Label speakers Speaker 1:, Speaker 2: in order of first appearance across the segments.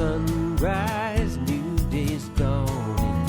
Speaker 1: sunrise, new day's dawning,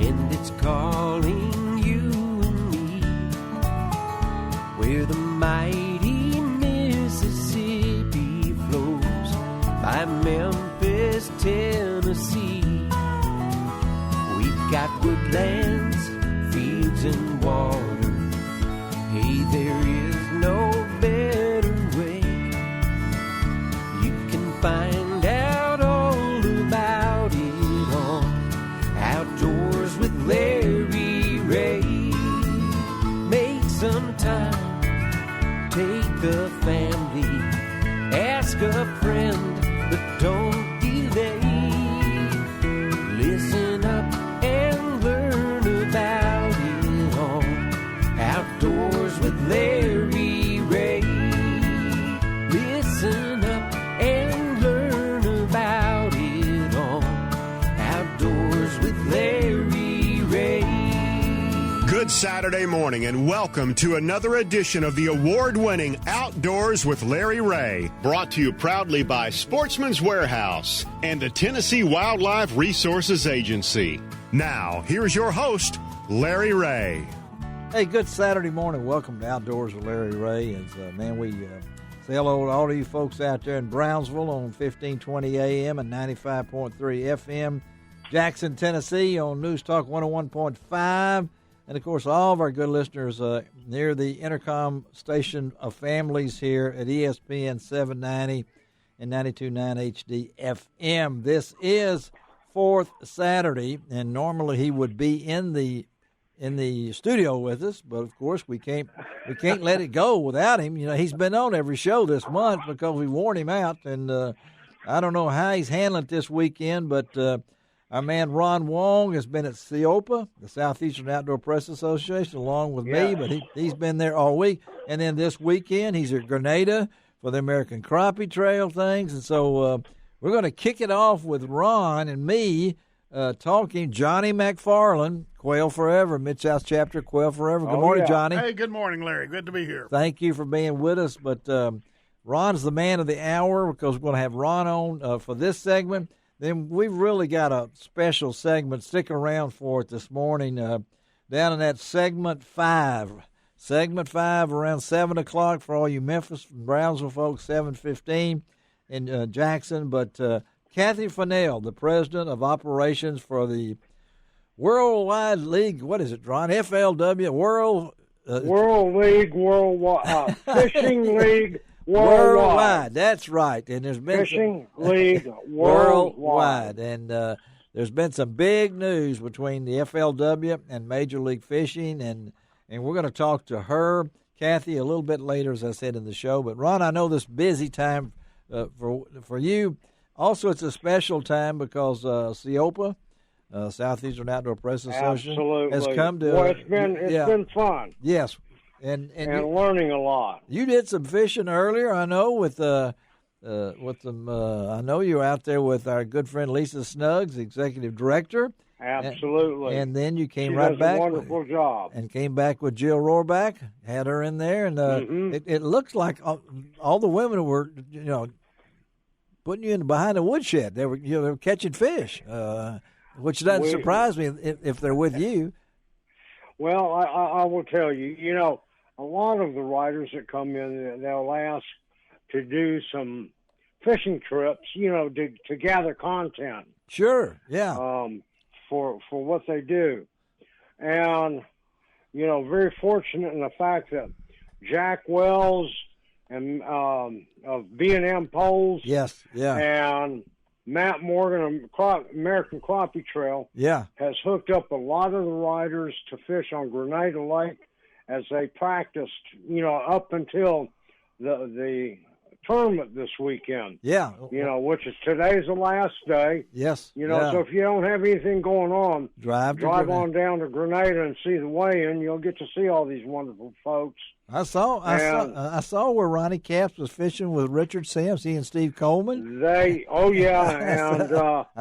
Speaker 1: and it's calling you and me, where the mighty Mississippi flows by Memphis, Tennessee. We've got woodlands, fields, and water. Hey, there is no better way. You can find out all about it on Outdoors with Larry Ray. Make some time, take the family, ask a friend, but don't delay. Listen up and learn about it on Outdoors with Larry Ray. Listen up and learn about it on Outdoors with Larry Ray.
Speaker 2: Good Saturday morning and welcome to another edition of the award-winning Outdoors with Larry Ray. Brought to you proudly by Sportsman's Warehouse and the Tennessee Wildlife Resources Agency. Now, here's your host, Larry Ray.
Speaker 3: Hey, good Saturday morning. Welcome to Outdoors with Larry Ray. And, we say hello to all of you folks out there in Brownsville on 1520 AM and 95.3 FM. Jackson, Tennessee on News Talk 101.5. And, of course, all of our good listeners near the intercom station of families here at ESPN 790 and 92.9 HD FM. This is fourth Saturday, and normally he would be in the studio with us, but of course we can't let it go without him. You know, he's been on every show this month because we worn him out, and I don't know how he's handling it this weekend, but our man Ron Wong has been at SEOPA, the Southeastern Outdoor Press Association, along with me, but he's been there all week. And then this weekend he's at Grenada for the American Crappie Trail things, and so we're going to kick it off with Ron and me talking Johnny McFarland, Quail Forever, Mid-South Chapter, Quail Forever. Good morning, Johnny.
Speaker 4: Hey, good morning, Larry. Good to be here.
Speaker 3: Thank you for being with us. But Ron's the man of the hour because we're going to have Ron on for this segment. Then we've really got a special segment. Stick around for it this morning down in that segment 5. Segment 5 around 7 o'clock for all you Memphis and Brownsville folks, 7:15 in Jackson. But Kathy Fennell, the president of operations for the Worldwide League, what is it, Ron? FLW, World
Speaker 5: League, Worldwide, Fishing League Worldwide.
Speaker 3: That's right. And there's been
Speaker 5: Fishing League Worldwide.
Speaker 3: And there's been some big news between the FLW and Major League Fishing, and we're going to talk to her, Kathy, a little bit later, as I said in the show. But, Ron, I know this busy time for you. Also, it's a special time because SEOPA, Southeastern Outdoor Press Association, has come to.
Speaker 5: Well, it's been fun.
Speaker 3: Yes, and
Speaker 5: learning a lot.
Speaker 3: You did some fishing earlier, I know, with some. I know you were out there with our good friend Lisa Snuggs, executive director.
Speaker 5: Absolutely.
Speaker 3: And then you came
Speaker 5: she
Speaker 3: right
Speaker 5: does
Speaker 3: back.
Speaker 5: A wonderful job.
Speaker 3: And came back with Jill Rohrback, had her in there, and it looks like all the women were, putting you in behind the woodshed. They were catching fish, which doesn't surprise me if they're with you.
Speaker 5: Well, I will tell you, a lot of the writers that come in, they'll ask to do some fishing trips, to gather content.
Speaker 3: Sure, yeah.
Speaker 5: For what they do. And, very fortunate in the fact that Jack Wells and of B&M Poles.
Speaker 3: Yes, yeah.
Speaker 5: And Matt Morgan of American Crappie Trail has hooked up a lot of the riders to fish on Grenada Lake as they practiced, up until the tournament this weekend.
Speaker 3: Yeah.
Speaker 5: Which is today's the last day.
Speaker 3: Yes.
Speaker 5: So if you don't have anything going on,
Speaker 3: drive
Speaker 5: on down to Grenada and see the weigh-in. You'll get to see all these wonderful folks.
Speaker 3: I saw where Ronnie Capps was fishing with Richard Sims, he and Steve Coleman.
Speaker 5: And
Speaker 3: I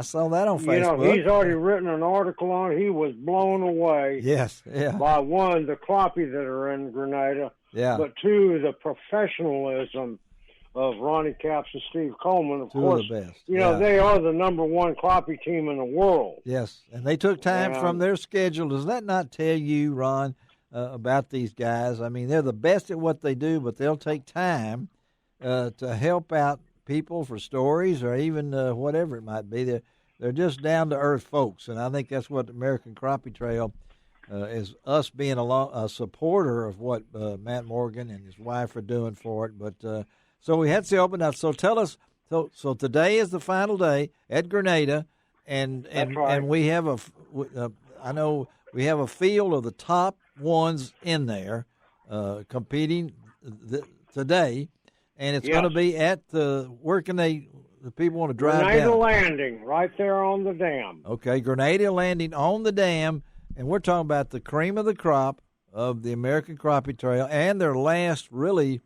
Speaker 3: saw that on Facebook.
Speaker 5: He's already written an article on it. He was blown away.
Speaker 3: Yes, yeah.
Speaker 5: By one, the crappie that are in Grenada.
Speaker 3: Yeah.
Speaker 5: But two, the professionalism of Ronnie Capps and Steve Coleman. Of
Speaker 3: Two
Speaker 5: course,
Speaker 3: of the best.
Speaker 5: They are the number one crappie team in the world.
Speaker 3: Yes, and they took time from their schedule. Does that not tell you, Ron, about these guys? I mean, they're the best at what they do, but they'll take time to help out people for stories or even whatever it might be. They're just down-to-earth folks, and I think that's what the American Crappie Trail is, us being a supporter of what Matt Morgan and his wife are doing for it. But so we had the open up. So tell us, so today is the final day at Grenada, and
Speaker 5: right.
Speaker 3: and we have I know we have a field of the top ones in there competing today, and it's going to be at where can the people want to drive
Speaker 5: Grenada
Speaker 3: down?
Speaker 5: Landing, right there on the dam.
Speaker 3: Okay, Grenada Landing on the dam, and we're talking about the cream of the crop of the American Crappie Trail and their last really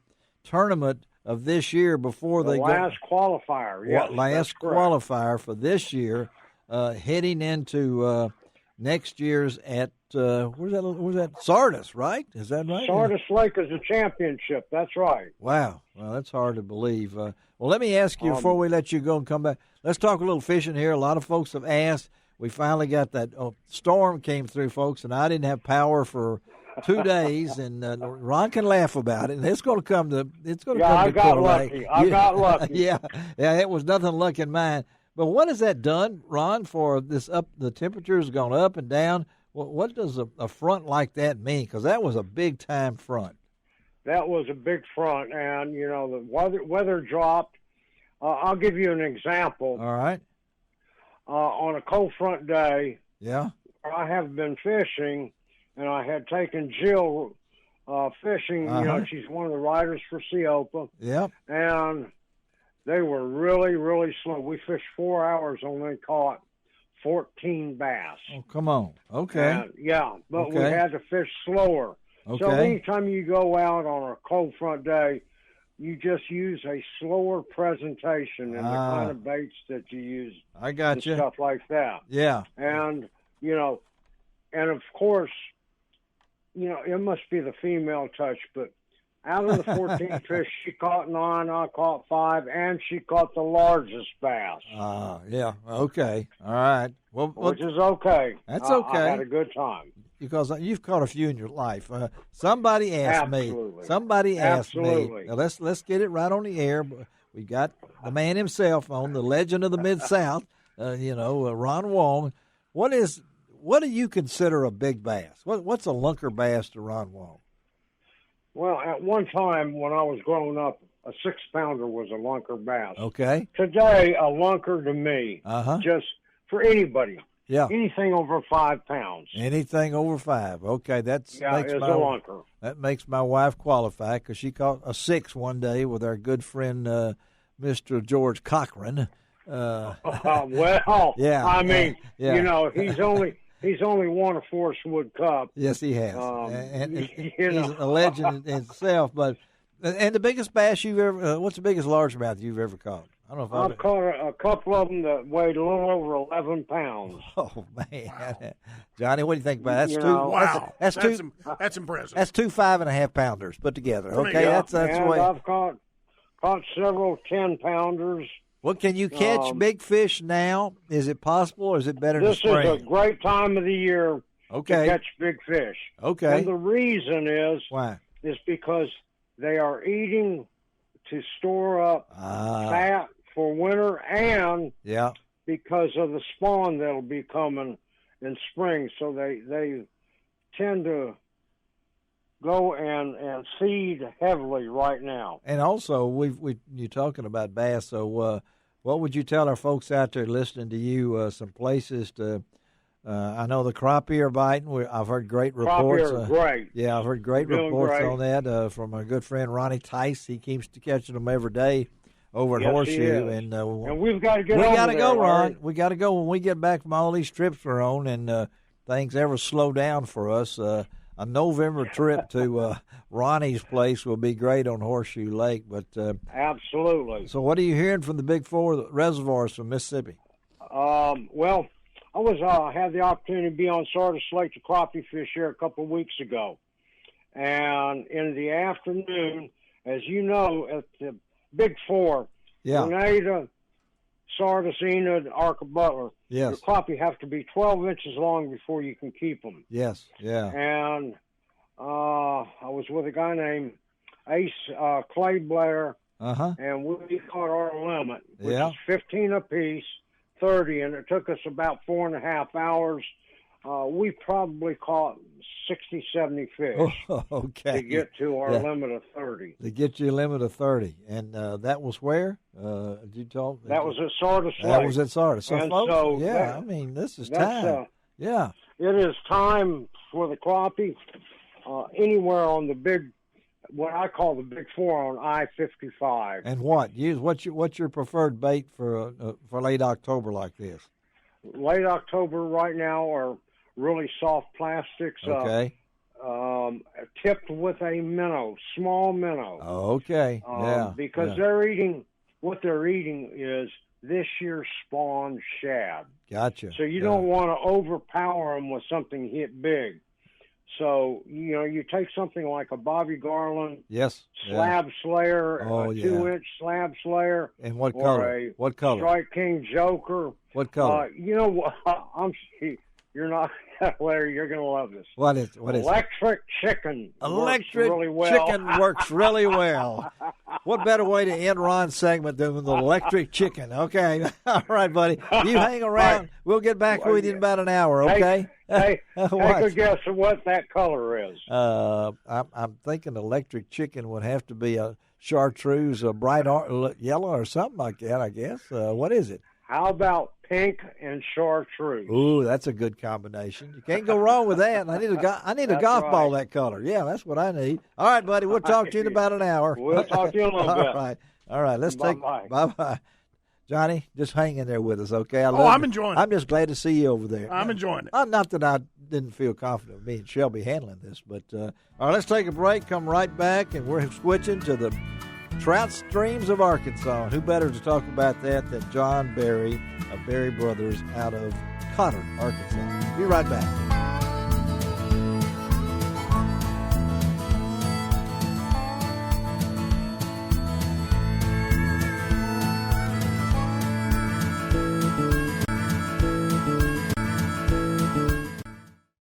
Speaker 3: tournament of this year before they
Speaker 5: last qualifier. Yes,
Speaker 3: last qualifier for this year, heading into next year's at where's that Sardis, right? Is that right?
Speaker 5: Sardis Lake is a championship. That's right.
Speaker 3: Wow, well, that's hard to believe. Well, let me ask you before we let you go and come back. Let's talk a little fishing here. A lot of folks have asked. We finally got that storm came through, folks, and I didn't have power for 2 days, and Ron can laugh about it. And it's going to come to
Speaker 5: I got lucky. I got lucky.
Speaker 3: Yeah, it was nothing luck in mine. But what has that done, Ron, for this up? The temperature's gone up and down. What does a front like that mean? Because that was a big-time front.
Speaker 5: That was a big front, and, the weather dropped. I'll give you an example.
Speaker 3: All right.
Speaker 5: On a cold front day,
Speaker 3: I
Speaker 5: have been fishing, and I had taken Jill fishing. She's one of the riders for Seopa.
Speaker 3: Yep.
Speaker 5: And they were really, really slow. We fished 4 hours and they caught 14 bass.
Speaker 3: Oh, come on. Okay.
Speaker 5: But we had to fish slower.
Speaker 3: Okay.
Speaker 5: So anytime you go out on a cold front day, you just use a slower presentation and the kind of baits that you use.
Speaker 3: I got you.
Speaker 5: Stuff like that.
Speaker 3: Yeah.
Speaker 5: And, and of course, it must be the female touch, but out of the 14 fish, she caught 9, I caught 5, and she caught the largest bass.
Speaker 3: Yeah. Okay. All right. Well,
Speaker 5: which is okay.
Speaker 3: That's okay.
Speaker 5: I had a good time.
Speaker 3: Because you've caught a few in your life. Somebody asked me. Now, let's get it right on the air. We got the man himself on, the legend of the Mid-South, Ron Wong. What do you consider a big bass? What's a lunker bass to Ron Wong?
Speaker 5: Well, at one time when I was growing up, a 6-pounder was a lunker bass.
Speaker 3: Okay.
Speaker 5: Today, a lunker to me, just for anybody.
Speaker 3: Yeah.
Speaker 5: Anything over 5 pounds.
Speaker 3: Anything over 5. Okay,
Speaker 5: it's a lunker.
Speaker 3: That makes my wife qualify because she caught a 6 one day with our good friend Mr. George Cochran.
Speaker 5: Yeah. I mean, he's only won a Forest Wood Cup.
Speaker 3: Yes, he has, and he's a legend in himself. But the biggest bass you've ever what's the biggest largemouth you've ever caught? I don't know if
Speaker 5: I've caught a couple of them that weighed a little over 11 pounds.
Speaker 3: Oh man, Johnny, what do you think about that?
Speaker 4: Wow, that's impressive.
Speaker 3: That's 2 5.5 pounders put together. Okay, that's the way.
Speaker 5: I've caught several 10-pounders.
Speaker 3: Well, can you catch big fish now? Is it possible, or is it better in the spring?
Speaker 5: This is a great time of the year to catch big fish.
Speaker 3: Okay.
Speaker 5: And the reason is because they are eating to store up fat for winter, and because of the spawn that'll be coming in spring. So they tend to go and feed heavily right now.
Speaker 3: And also, you're talking about bass. So, what would you tell our folks out there listening to you? Some places to. I know the crappie are biting. I've heard great reports.
Speaker 5: Crappie are great.
Speaker 3: Yeah, I've heard great reports on that from our good friend Ronnie Tice. He keeps catching them every day over at Horseshoe, and
Speaker 5: we've got to get.
Speaker 3: We got to go, Ron. We got to go when we get back from all these trips we're on, and things ever slow down for us. A November trip to Ronnie's place will be great on Horseshoe Lake. But
Speaker 5: absolutely.
Speaker 3: So, what are you hearing from the Big Four reservoirs from Mississippi?
Speaker 5: Well, I had the opportunity to be on Sardis Lake to crappie fish here a couple of weeks ago, and in the afternoon, as you know, at the big four.
Speaker 3: Yeah.
Speaker 5: Grenada, Sardis, Enid, Arca Butler.
Speaker 3: Yes.
Speaker 5: Your crappie have to be 12 inches long before you can keep them.
Speaker 3: Yes, yeah.
Speaker 5: And I was with a guy named Ace Clay Blair, and we caught our limit, which is 15 apiece, 30, and it took us about 4.5 hours. We probably caught 60, 70 fish to get to our limit of 30.
Speaker 3: To get you a limit of 30. And that was where? Did you talk?
Speaker 5: That was at Sardis Lake.
Speaker 3: That was at Sardis. So,
Speaker 5: and
Speaker 3: folks,
Speaker 5: so
Speaker 3: I mean, this is time.
Speaker 5: It is time for the crappie anywhere on the big, what I call the big four on I-55.
Speaker 3: And what's your preferred bait for late October like this?
Speaker 5: Late October right now are really soft plastics.
Speaker 3: Okay.
Speaker 5: Tipped with a minnow, small minnow.
Speaker 3: Okay.
Speaker 5: Because they're eating, what they're eating is this year's spawn shad.
Speaker 3: Gotcha.
Speaker 5: So you don't want to overpower them with something hit big. So, you take something like a Bobby Garland slab slayer, a 2-inch slab slayer.
Speaker 3: And what color? What color?
Speaker 5: Strike King Joker.
Speaker 3: What color?
Speaker 5: You know what? You're not, Larry, you're going to love this.
Speaker 3: What is
Speaker 5: Electric Chicken.
Speaker 3: Electric Chicken works really well. What better way to end Ron's segment than the Electric Chicken? Okay. All right, buddy. You hang around. Right. We'll get back with you in about an hour, okay?
Speaker 5: Take a guess at what that color is.
Speaker 3: I'm thinking Electric Chicken would have to be a chartreuse, a bright yellow or something like that, I guess. What is it?
Speaker 5: How about pink and chartreuse?
Speaker 3: Ooh, that's a good combination. You can't go wrong with that. I need a golf ball that color. Yeah, that's what I need. All right, buddy. We'll talk to you in about an hour.
Speaker 5: We'll talk to you in a little bit.
Speaker 3: All right. Let's bye-bye. Johnny, just hang in there with us, okay?
Speaker 4: I'm enjoying it.
Speaker 3: I'm just glad to see you over there.
Speaker 4: I'm enjoying it.
Speaker 3: Not that I didn't feel confident me and Shelby handling this, but all right, let's take a break, come right back, and we're switching to the trout streams of Arkansas. And who better to talk about that than John Berry of Berry Brothers out of Cotter, Arkansas. Be right back.